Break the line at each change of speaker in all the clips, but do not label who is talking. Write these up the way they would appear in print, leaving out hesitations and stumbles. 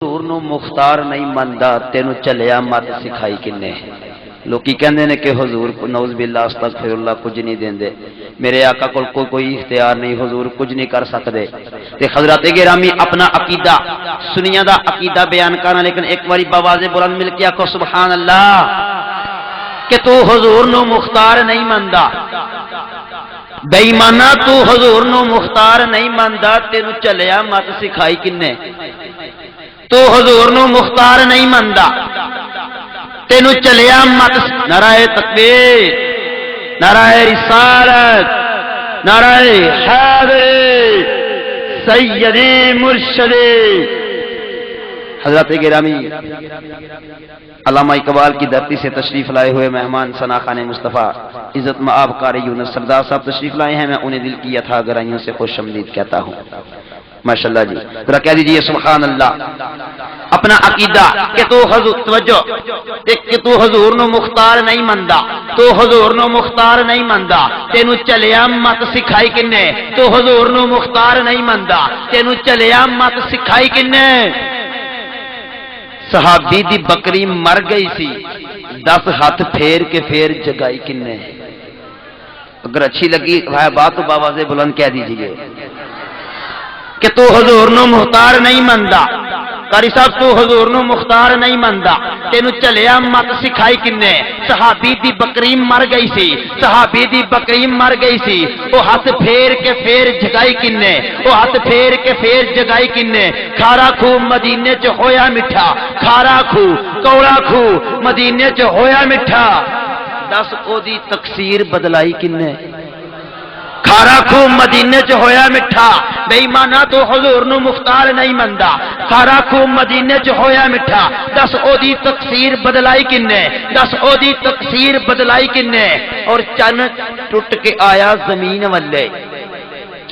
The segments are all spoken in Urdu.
حضور نو مختار نہیں مندا تینو چلیا مت سکھائی کنے لوکی کہندے نے کہ حضور کو نعوذ باللہ استغفر اللہ کچھ نہیں دیندے میرے آقا کو کوئی اختیار نہیں حضور کچھ نہیں کر سکدے تے حضرات گرامی اپنا عقیدہ سنیاں دا عقیدہ بیان کرنا لیکن ایک باری باواز بلند مل کے آکھو سبحان اللہ کہ تو حضور نو مختار نہیں مندا بے ایمانہ تو حضور نو مختار نہیں مندا تینو چلیا مت سکھائی کنے تو حضور نو مختار نہیں مندا تینو چلیا مت نعرہ تکبیر نعرہ رسالت نعرہ حیدر سیدی مرشدی حضرت گرامی علامہ اقبال کی دھرتی سے تشریف لائے ہوئے مہمان ثنا خان مصطفیٰ عزت مآب قاری یونس سردار صاحب تشریف لائے ہیں میں انہیں دل کی یتھا گرائیوں سے خوش آمدید کہتا ہوں ماشاءاللہ جی ذرا کہہ دیجئے سبحان اللہ اپنا عقیدہ کہ تو حضور توجہ کہ تو حضور نو مختار نہیں مندا تو حضور نو مختار نہیں مندا تینو چلیا مت سکھائی کنے تو حضور نو مختار نہیں مندا تینو چلیا مت سکھائی کنے صحابی دی بکری مر گئی سی 10 ہاتھ پھیر کے پھر جگائی کنے اگر اچھی لگی ہے بات تو باواز بلند کہہ دیجئے کہ تو حضور نو مختار نہیں مندا قاری صاحب تو حضور نو مختار نہیں مندا تینو چلیا مت سکھائی کنے صحابی دی بکری مر گئی سی صحابی دی بکری مر گئی سی او ہاتھ پھیر کے پھر جگائی کنے او ہاتھ پھیر کے پھر جگائی کنے کھارا کھو مدینے چ ہویا میٹھا کھارا کھو کوڑا کھو مدینے چ ہویا میٹھا 10 او دی تقسیر بدلائی کنے کھارا کھو مدینے چ ہویا میٹھا بے ایمانہ تو حضور نو مختار نہیں مندا کھارا کھو مدینے چ ہویا میٹھا 10 او دی تقسیر بدلائی کنے 10 او دی تقسیر بدلائی کنے اور چن ٹوٹ کے آیا زمین والے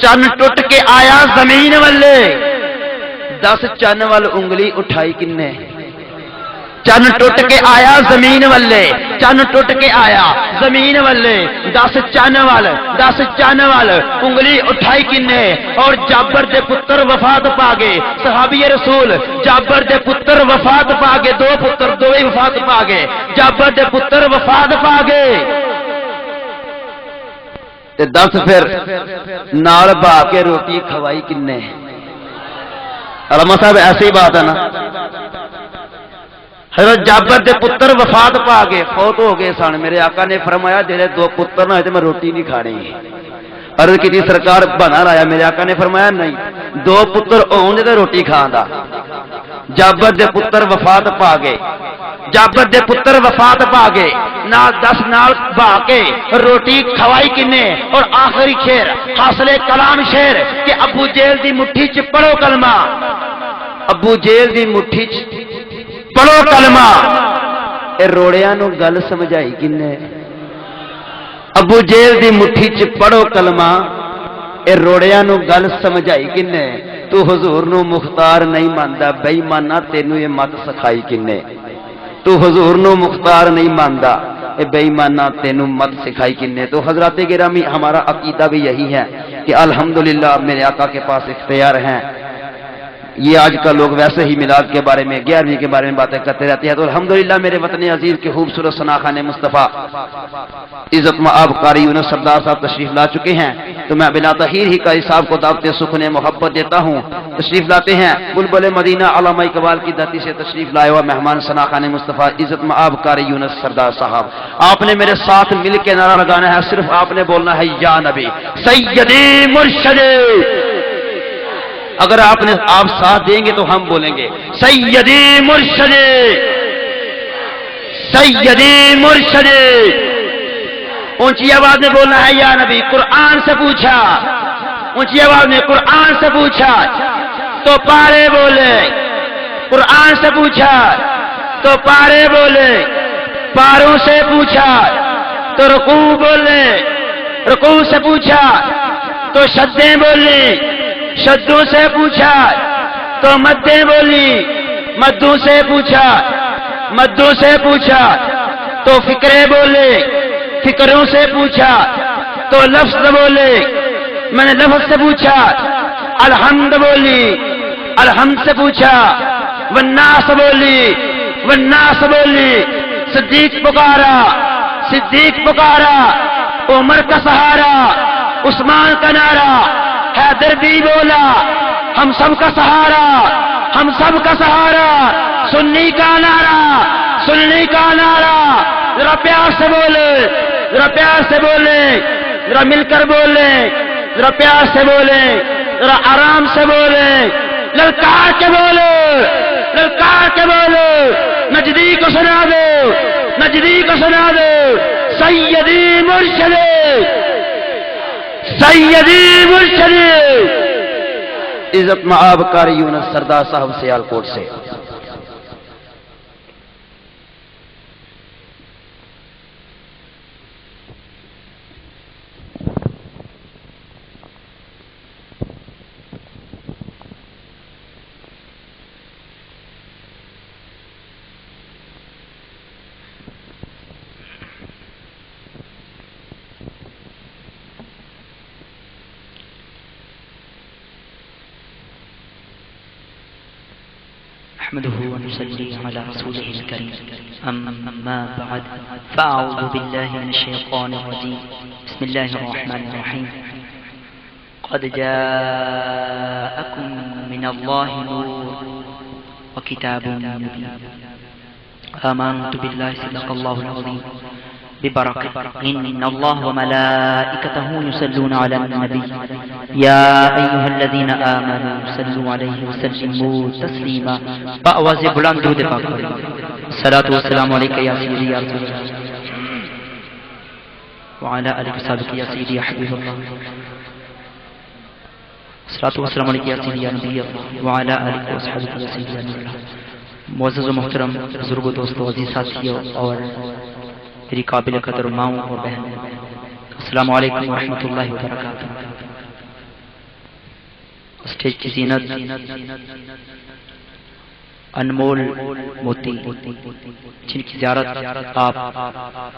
چن ٹوٹ کے آیا زمین والے 10 چن وال انگلی اٹھائی کنے چن ٹوٹ کے آیا زمین والے چن ٹوٹ کے آیا زمین والے 10 چن وال انگلی اٹھائی کنے اور جابر دے پتر وفات پا گئے صحابی رسول جابر دے پتر وفات پا گئے 2 پتر دوئی وفات پا گئے جابر دے پتر وفات پا گئے تے 10 پھر نال با کے روٹی کھوائی کنے علامہ صاحب ایسی بات ہے نا حضرت جابر دے پتر وفات پا گئے فوت ہو گئے سن میرے آقا نے فرمایا جڑے 2 پتر نہ ہوئے تے میں روٹی نہیں کھانی عرض کی سرکار بنا لایا میرے آقا نے فرمایا نہیں 2 پتر ہون تے روٹی کھاندا جابر دے پتر وفات پا گئے جابر دے پتر وفات پا گئے نال 10 نال با کے روٹی کھوائی کنے اور آخری شعر حاصل کلام شعر کہ ابو جیل دی مٹھی چ پڑھو کلمہ ابو جیل دی مٹھی چ پڑھو کلمہ اے روڑیاں نو گل سمجھائی کنے ابو جیل دی مٹھی چ پڑھو کلمہ اے روڑیاں نو گل سمجھائی کنے تو حضور نو مختار نہیں ماندا بے ایمانہ تینو یہ مت سکھائی کنے تو حضور نو مختار نہیں ماندا اے بے ایمانہ تینو مت سکھائی کنے تو حضرات گرامی ہمارا عقیدہ بھی یہی ہے کہ الحمدللہ میرے آقا کے پاس اختیار ہیں یہ آج کل لوگ ویسے ہی میلاد کے بارے میں 11ویں کے بارے میں باتیں کرتے رہتے ہیں تو الحمدللہ میرے وطن عزیز کے خوبصورت ثنا خان مصطفیٰ عزت مآب قاری یونس سردار صاحب تشریف لا چکے ہیں تو میں بلا تاخیر ہی قاری صاحب کو دعوت سخن محبت دیتا ہوں تشریف لاتے ہیں بلبل مدینہ علامہ اقبال کی دھرتی سے تشریف لائے ہوا مہمان ثنا خان مصطفیٰ عزت مآب قاری یونس سردار صاحب آپ نے میرے ساتھ مل کے نعرہ لگانا ہے صرف آپ نے بولنا ہے یا نبی سیدی مرشدی اگر آپ ساتھ دیں گے تو ہم بولیں گے سیدی مرشدی سیدی مرشدی اونچی آواز میں بولنا ہے یا نبی قرآن سے پوچھا اونچی آواز میں قرآن سے پوچھا تو پارے بولے قرآن سے پوچھا تو پارے بولے پاروں سے پوچھا تو رکوع بولے رکوع سے پوچھا تو شدیں بولے شدوں سے پوچھا تو مدیں بولی مدوں سے پوچھا مدوں سے پوچھا تو فکرے بولے فکروں سے پوچھا تو لفظ بولے میں نے لفظ سے پوچھا الحمد بولی الحمد سے پوچھا والناس بولی، والناس بولی، صدیق پکارا، صدیق پکارا، عمر کا سہارا، عثمان کا نعرہ، حیدر بھی بولا، ہم سب کا سہارا، ہم سب کا سہارا، سنی کا نعرہ، سنی کا نعرہ، ذرا پیار سے بولے، ذرا پیار سے بولے، ذرا مل کر بولے، ذرا پیار سے بولے، ذرا آرام سے بولے، للکار کے بولو، للکار کے بولو، نجدی کو سنا دو، نجدی کو سنا دو، سیدی مرشدی، سیدی مرشدی، عزت معاب کاری یونس سردار صاحب سیالکوٹ سے۔
نحمده ونصلي على رسوله الكريم أما بعد فأعوذ بالله من الشيطان الرجيم بسم الله الرحمن الرحيم قد جاءكم من الله نور وكتاب مبين آمنت بالله صدق الله العظيم ببركة إن الله وملائكته يصلون على النبي يا أيها الذين آمنوا صلوا عليه وسلموا تسليما بأواز بلند دود پاک الصلاة والسلام عليك يا سيدي يا رسول الله وعلى آلك وصحبك يا سيدي يا حبيب الله الصلاة والسلام عليك يا سيدي يا نبي الله وعلى آلك وصحبك يا سيدي يا نبي الله معزز و محترم بزرگ و دوستو عزیز ساتھیو اور میری قابل قدر ماؤں اور بہن، السلام علیکم ورحمۃ اللہ وبرکاتہ۔ اسٹیج کی زینت انمول موتی جن کی زیارت آپ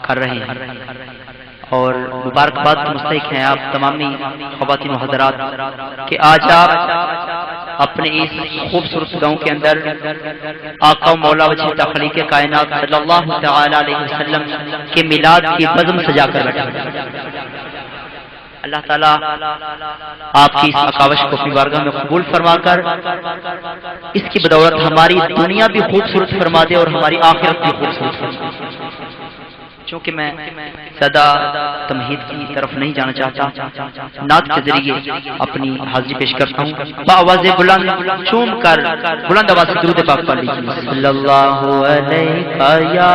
کر رہے ہیں اور مبارکباد کے مستحق ہیں آپ تمامی خواتین و حضرات کہ آج آپ اپنے اس خوبصورت گاؤں کے اندر آقا و مولا وجہ تخلیق کائنات صلی اللہ تعالی علیہ وسلم کے میلاد کی بزم سجا کر بیٹھے۔ اللہ تعالیٰ آپ کی اس آکاوش کو اپنی بارگاہ میں قبول فرما کر اس کی بدولت ہماری دنیا بھی خوبصورت فرما دے اور ہماری آخرت بھی خوبصورت فرما دے۔ چونکہ میں زیادہ تمہید کی طرف نہیں جانا چاہتا، نعت کے ذریعے اپنی حاضری پیش کرتا ہوں۔ بآواز بلند چوم کر بلند آواز سے درود پاک پڑھ لیجیے۔ صلی اللہ علیہ یا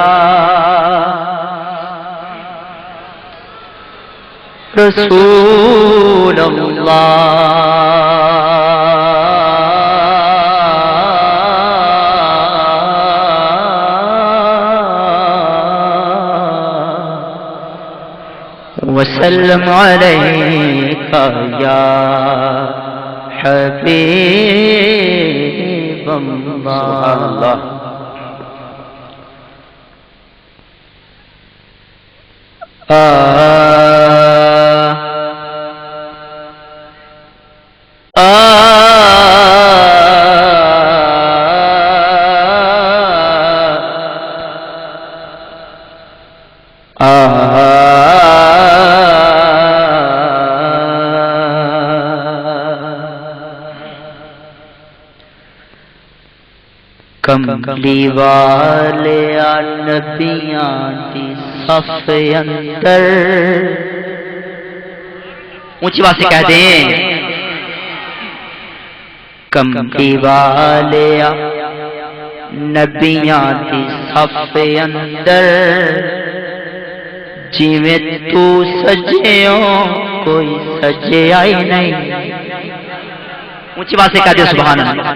رسول اللہ وسلم علیک یا حبیب اللہ۔
سبحان اللہ۔
کملی والے نبیاں دی صف اندر، اونچی بات سے کہہ دیں، کملی والے نبیاں دی صف اندر، جویں تو سجیوں کوئی سجیا ہی نہیں۔ اونچی بات سے کہہ دیں سبحان اللہ۔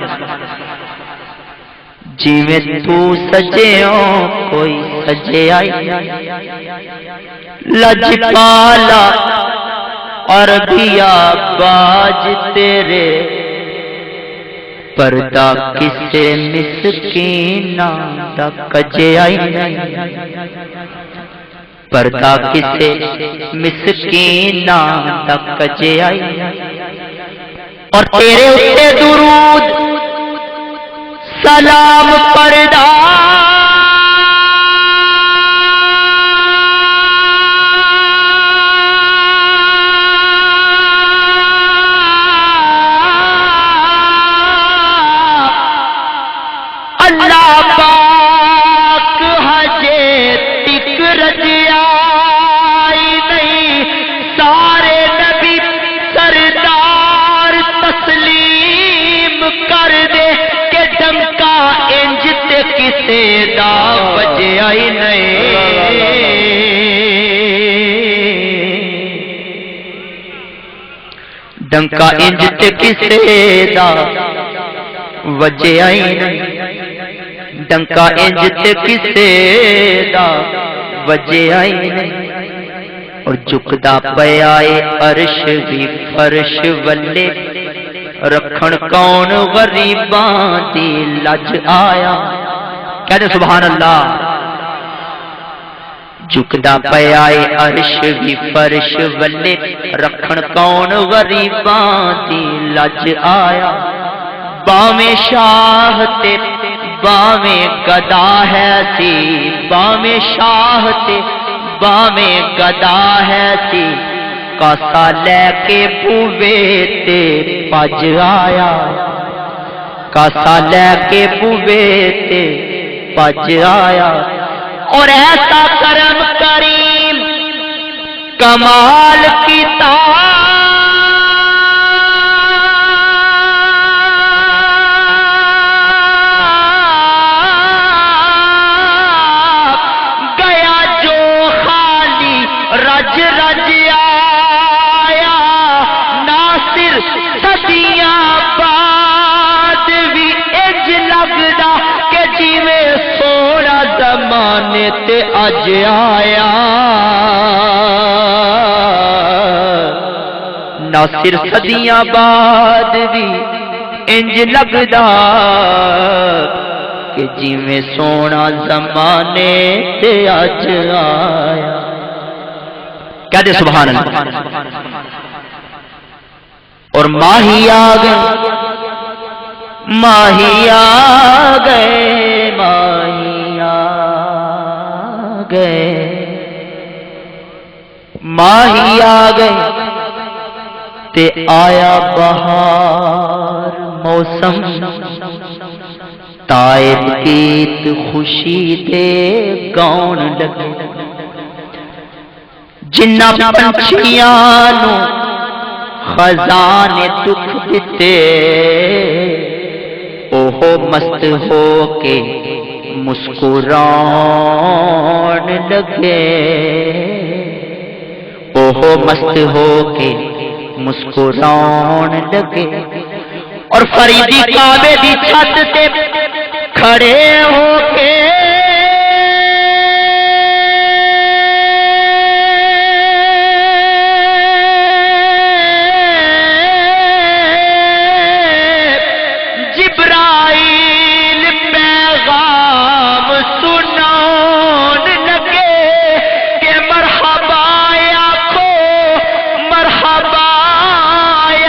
جویں تو سجیوں کوئی سجیا ہی نہیں، لجپالا عربیا باج تیرے، پردہ کسے مسکینہ دا کجیا ہی نہیں، پردہ کسے مسکینہ دا کجیا ہی نہیں۔ اور تیرے اتے درود سلام پڑھدا اللہ پاک ہجے تک رجیا نہیں، سارے نبی سردار تسلیم کر دے کہ ڈنکا انج تے کسے دا وجیا ہی نہیں، ڈنکا انج تے کسے دا وجیا ہی نہیں، ڈنکا انج تے کسے دا وجیا ہی نہیں، اور جھکدا پیا اے عرش بھی فرش ولے، رکھن کون غریباں دی لج آیا، کہتے سبحان اللہ، جھکدا پیا اے عرش بھی فرش ولے، رکھن کون غریباں دی لج آیا، باویں شاہ تے باویں گدا ہے سی، باویں شاہ تے باویں گدا ہے سی، کاسا لے کے بوے تے پج آیا، کاسا لے کے بوے تے پج آیا، اور ایسا کرم کریم کمال کیتا، رج رج آیا، ناصر صدیاں بعد بھی اج لگدا کہ جویں سونا زمانے تے اج آیا، ناصر صدیاں بعد بھی انج لگدا کہ جویں سونا زمانے تے اج آیا، کہہ دے سبحان اللہ، اور ماہی آ گئے، ماہی آ گئے، ماہی آ گئے، ماہی آ گئے تے آیا بہار موسم، تائب گیت خوشی دے گاؤن لگے، جنہ پنچھیاں نو خزانے دکھ دیتے، اوہو مست ہو کے مسکران لگے، اوہو مست ہو کے مسکران لگے، اور فریدی کعبے دی چھت تے کھڑے ہو کے جبرائیل پیغام سنان لگے کہ مرحبا آخو، مرحبا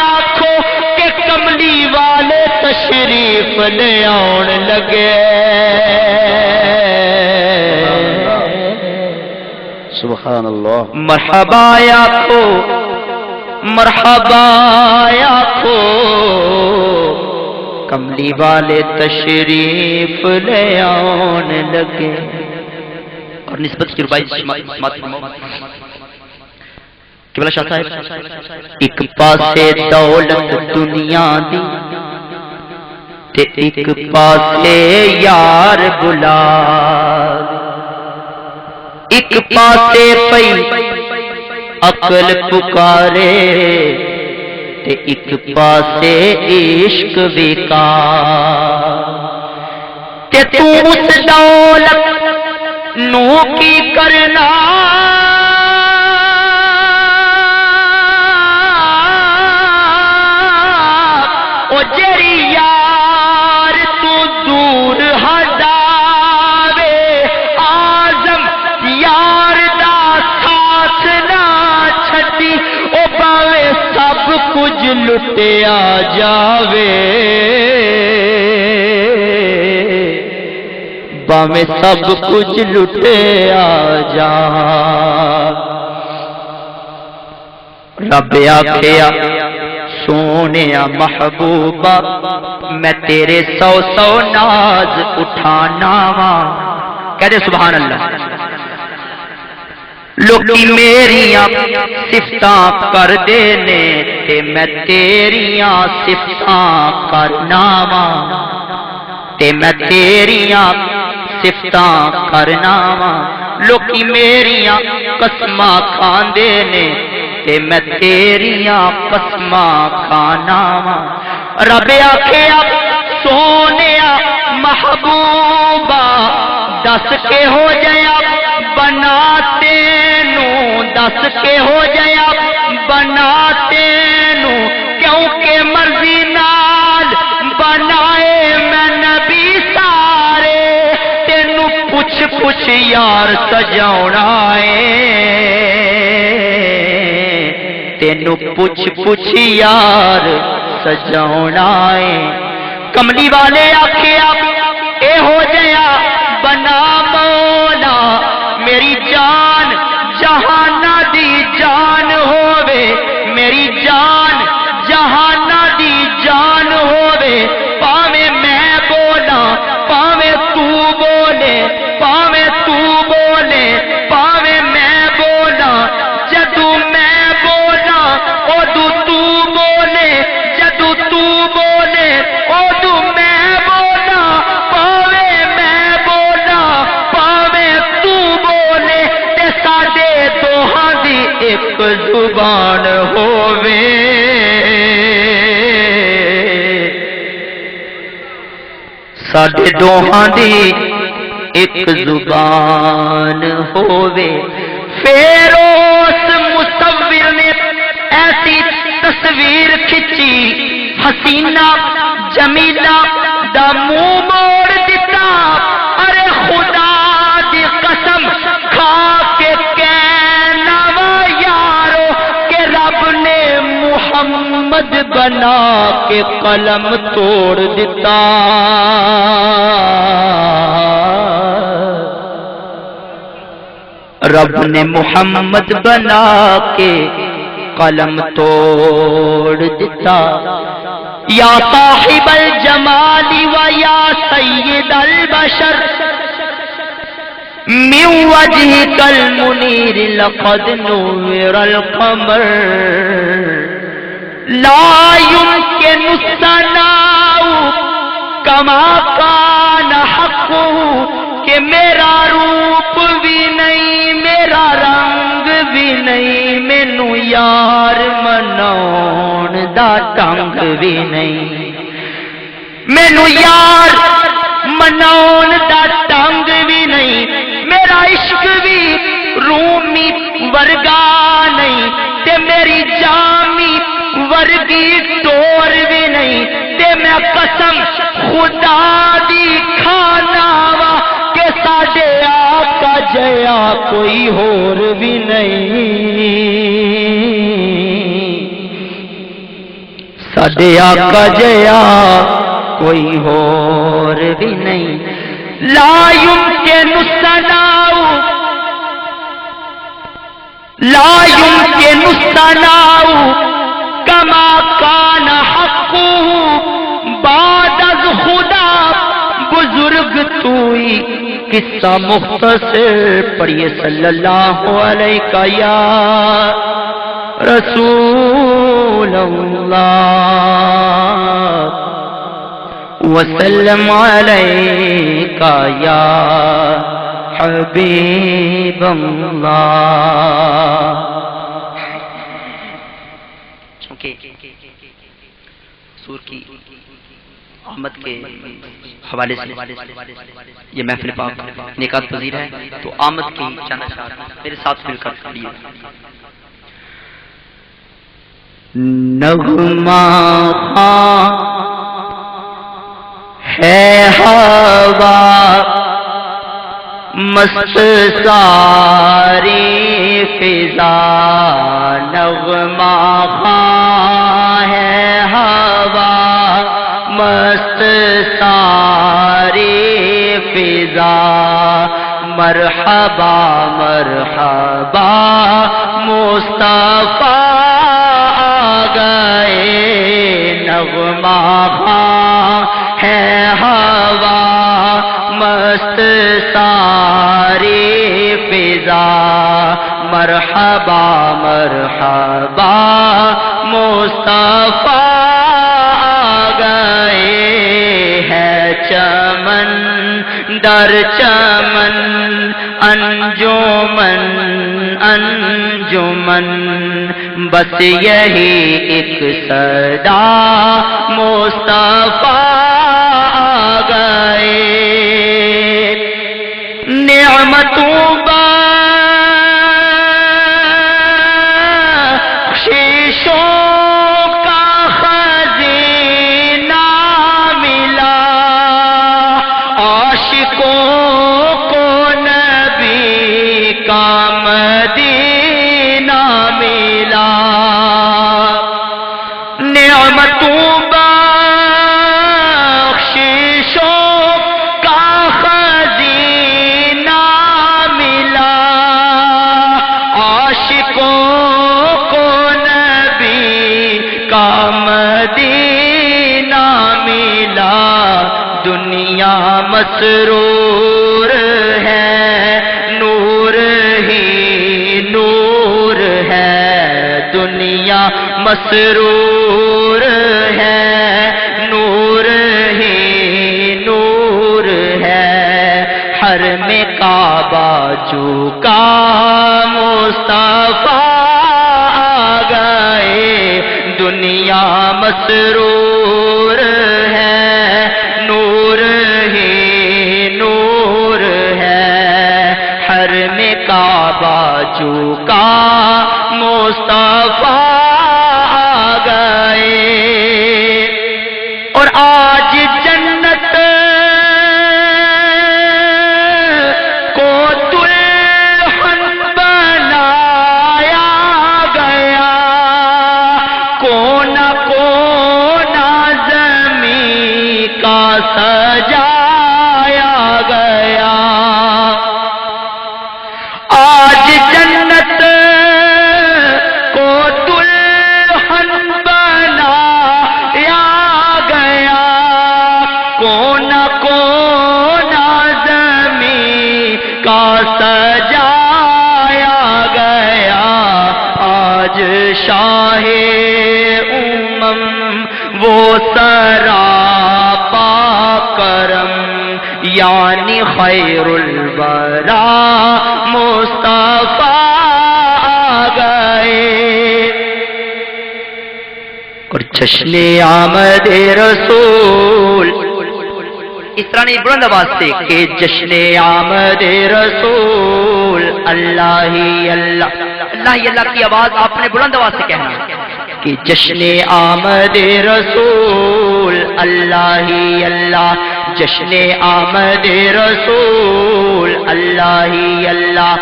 آخو کہ کملی والے تشریف لے آن لگے،
سبحان اللہ،
مرحبا آخو، مرحبا آخو کملی والے تشریف لے آن لگے، اور نسبت کی ربائی سماعت فرماؤ قبلہ شاہ صاحب، ایک پاسے دولت دنیا دی تے ایک پاسے یار بلا، ایک پاسے پئی عقل پکارے تے ایک پاسے عشق وکا، تے تو اس دولت نو کی کرنا، او جری یار تو دور ہٹاوے، آزم یار دا ساتھ نہ چھڈی، او پاوے سب کچھ لٹیا جاوے، باویں سب کچھ لٹیا جا رب آکھیا سونیا محبوبہ میں تیرے سو سو ناز اٹھانا وا کہہ دے سبحان اللہ لوکی میریاں صفتاں کر دے نے تے میں تیریاں صفتاں کرنا وا تے میں تیریاں صفتاں کرنا وا لوکی میریاں قسماں کھاندے نے تے میں تیریاں قسماں کھانا وا رب آکھیا سونیا محبوبہ دس کے ہو جایا بنا تینوں دس کے ہو جایا بنا تینوں کیونکہ مرضی نال بنائے میں نبی سارے تینوں پوچھ پوچھ یار سجاونا ہے تینوں پوچھ پوچھ یار سجاونا ہے کملی والے آکھیا اے ہو جایا بنا مولا میری جان جہانا دی جان ہووے میری جان جہانا دی جان ہووے پاویں میں بولا پاویں تو بولے پاویں تو بولے پاویں میں بولا جدو میں بولا اودو تو بولے جدو تو بولے اودو میں بولا پاویں میں بولا پاویں تو بولے تے ساڈے دوہاں دی ایک زبان ہووے ساڈے دوہاں دی ایک زبان ہووے فیروز مصور نے ایسی تصویر کھچی حسینہ جمیلہ دا منہ موڑ دیتا ارے خدا دی قسم کھا کے کہنا وا یارو کہ رب نے محمد بنا کے قلم توڑ دیتا رب نے محمد بنا کے قلم توڑ دیتا یا صاحب الجمال و یا سید البشر من وجهك المنیر لقد نور القمر لا يمكن الثناء كما كان حقه کہ میرا روپ بھی نہیں میرا رنگ بھی نہیں مینو یار مناؤن دا ٹنگ بھی نہیں مینو یار مناؤن دا ٹنگ بھی نہیں میرا عشق بھی رومی ورگا نہیں تے میری جامی ورگی ٹور بھی نہیں تے میں قسم خدا دی کھانا وا کہ ساڈے آقا جیا کوئی ہور بھی نہیں ساڈے آقا جیا کوئی ہور بھی نہیں لا يمكن الثناء لا يمكن الثناء كما كان حقه بعد از خدا بزرگ توئی قصہ مختصر پڑھیے صلی اللہ علیہ یا رسول اللہ وسلم علیکہ یا حبیب اللہ چونکہ سور کی آمد کے حوالے سے یہ محفل پاک نکات پذیر ہے تو آمد کی چند اشعار میرے ساتھ مل کر پڑھیے نغمہ خواں ہے ہوا مست ساری فضا نغمہ خواں ہے ہوا مست ساری فضا مرحبا مرحبا مصطفیٰ آ گئے نغمہ خواں ہے ہوا مست ساری فضا مرحبا مرحبا مصطفیٰ آ گئے ہے چمن در چمن انجمن انجمن بس یہی ایک صدا مصطفیٰ آ گئے نعمتوں مسرور ہے نور ہی نور ہے دنیا مسرور ہے نور ہی نور ہے حرم کعبہ جھکا مصطفیٰ آ گئے دنیا مسرور ہے نور کعبہ جھکا مصطفیٰ آ گئے اور آج جنت کو دلہن بنایا گیا کونا کونا زمین کا سجایا گیا آج جنت کو دلہن بنایا گیا کونا کونا زمین کا سجایا گیا آج شاہ وہ سراپا کرم یعنی خیر الورا مصطفیٰ آ گئے اور جشن آمد رسول اس طرح نہیں بلند آواز سے کہ جشن آمد رسول اللہ ہی اللہ اللہ ہی اللہ کی آواز آپ نے بلند آواز سے کہنا کہ جشن آمد رسول اللہ ہی اللہ جشن آمد رسول اللہ ہی اللہ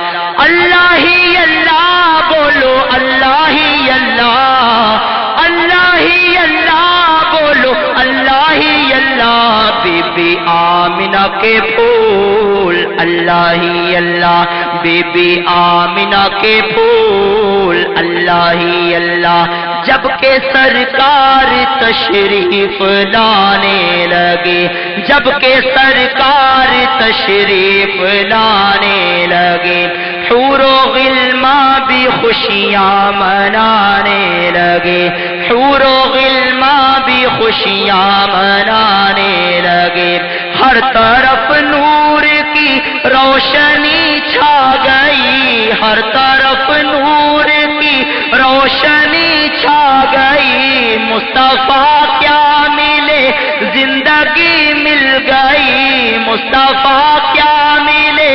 اللہ ہی اللہ بولو اللہ ہی اللہ اللہ ہی اللہ بولو اللہ ہی اللہ بی بی آمنہ کے پھول اللہ ہی اللہ بی بی آمنہ کے پھول اللہ ہی اللہ جب کہ سرکار تشریف لانے لگے جب کہ سرکار تشریف لانے لگے حور و غلماں بھی خوشیاں منانے لگے حور و غلماں بھی خوشیاں منانے لگے ہر طرف نور کی روشنی چھا گئی ہر طرف نور کی روشنی چھا گئی مصطفیٰ کیا ملے زندگی مل گئی مصطفیٰ کیا ملے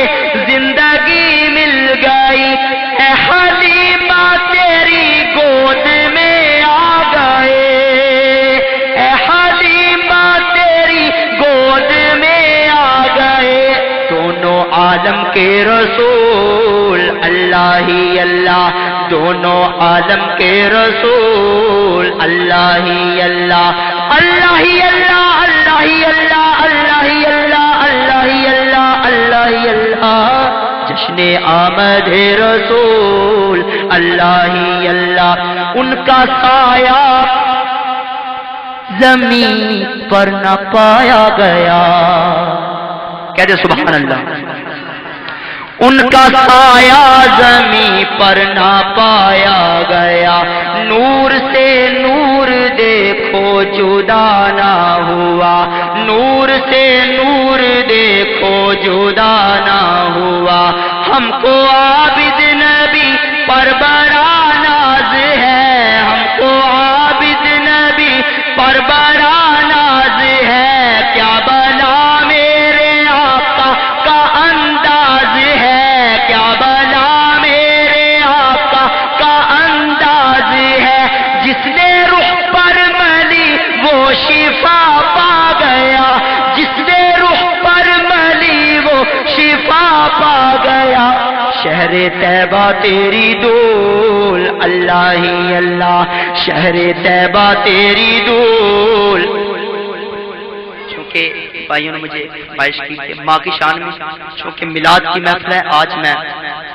زندگی مل گئی اے حلیمہ تیری گود میں آ گئے اے حلیمہ تیری گود میں آ گئے دونوں عالم کے رسول اللہ ہی اللہ دونوں عالم کے رسول اللہ ہی اللہ اللہ ہی اللہ اللہ ہی اللہ اللہ ہی اللہ اللہ ہی اللہ جشن آمد رسول اللہ ہی اللہ، ان کا سایہ زمین پر نہ پایا گیا، کہتے سبحان اللہ، ان کا سایہ زمین پر نہ پایا گیا، نور سے نور دیکھو جدا نہ ہوا، نور سے نور دیکھو جدا نہ ہوا، ہم کو عابد نبی پر بڑا ناز ہے، ہم کو عابد نبی پر بڑا ناز ہے، کیا بنا میرے آقا کا انداز ہے، کیا بنا میرے آقا کا انداز ہے، جس نے روح پر ملی وہ شفا پا گیا، جس نے روح پر ملی وہ شفا پا گیا، شہر طیبہ تیری دول اللہ ہی اللہ، شہر طیبہ تیری دول۔ چونکہ بھائیوں نے مجھے خواہش کی کہ ماں کی شان میں، چونکہ میلاد کی محفل ہے، آج میں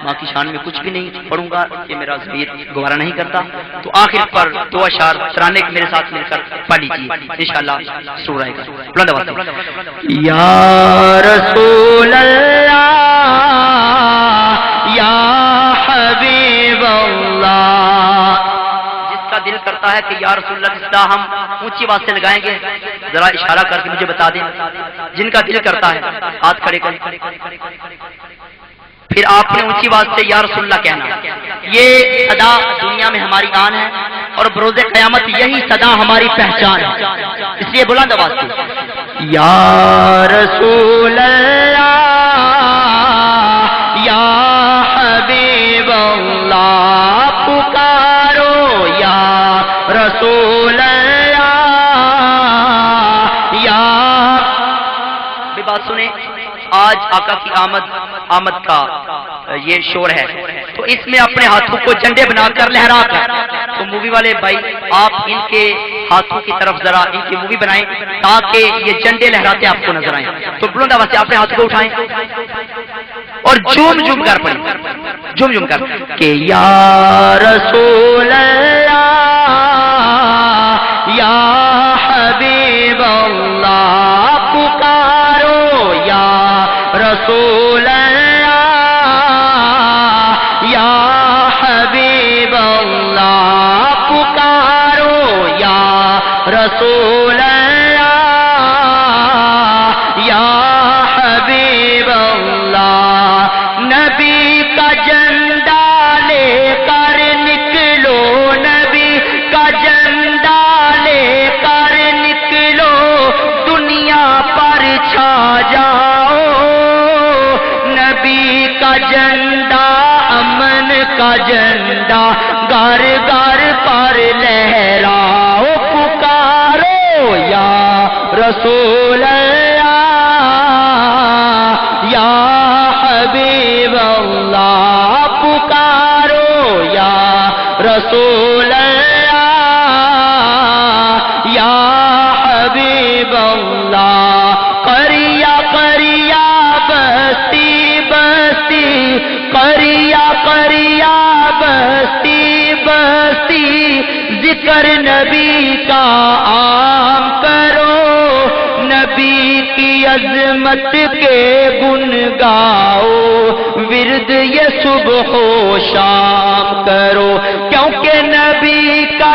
ماں کی شان میں کچھ بھی نہیں پڑھوں گا، یہ میرا ضمیر گوارا نہیں کرتا، تو آخر پر دو اشعار ترانے کے میرے ساتھ مل کر پڑھ لیجیے انشاءاللہ سورہ کا بلند آواز سے۔ یا رسول اللہ یا حبیب اللہ، جس کا دل کرتا ہے کہ یا رسول اللہ جس کا ہم اونچی آواز سے لگائیں گے ذرا اشارہ کر کے مجھے بتا دیں، جن کا دل کرتا ہے ہاتھ کھڑے کریں، پھر آپ نے اونچی آواز سے یا رسول اللہ کہنا، یہ صدا دنیا میں ہماری آن ہے اور بروز قیامت یہی صدا ہماری پہچان ہے، اس لیے بلند آواز سے یا رسول اللہ یا حبیب اللہ، پکارو یا رسول اللہ یا، بھی بات سنیں، آج آقا کی آمد کا یہ شور ہے، تو اس میں اپنے ہاتھوں کو جھنڈے بنا کر لہرا کر، تو مووی والے بھائی آپ ان کے ہاتھوں کی طرف ذرا ان کی مووی بنائیں تاکہ یہ جھنڈے لہراتے آپ کو نظر آئیں، تو بلند آواز سے اپنے ہاتھوں کو اٹھائیں اور جھوم جھوم کر پڑھیں، جھوم جھوم کر کہ یا رسول اللہ یا حبیب اللہ، پکارو یا رسول اللہ یا حبیب اللہ، پکارو یا رسول اللہ یا حبیب اللہ، نبی کا جھنڈا لے کر نکلو، نبی کا جھنڈا لے کر نکلو، دنیا پر چھا جاؤ، نبی کا جھنڈا امن کا جھنڈا گھر گھر پر لہراؤ، پکارو یا رسول اللہ یا حبیب اللہ، پکارو یا رسول اللہ یا حبیب اللہ، قریہ قریہ بستی بستی، قریہ قریہ بستی بستی، ذکر نبی کا عام کرو، نبی کی عظمت کے گن گاؤ، ورد یہ صبح و شام کرو، کیونکہ نبی کا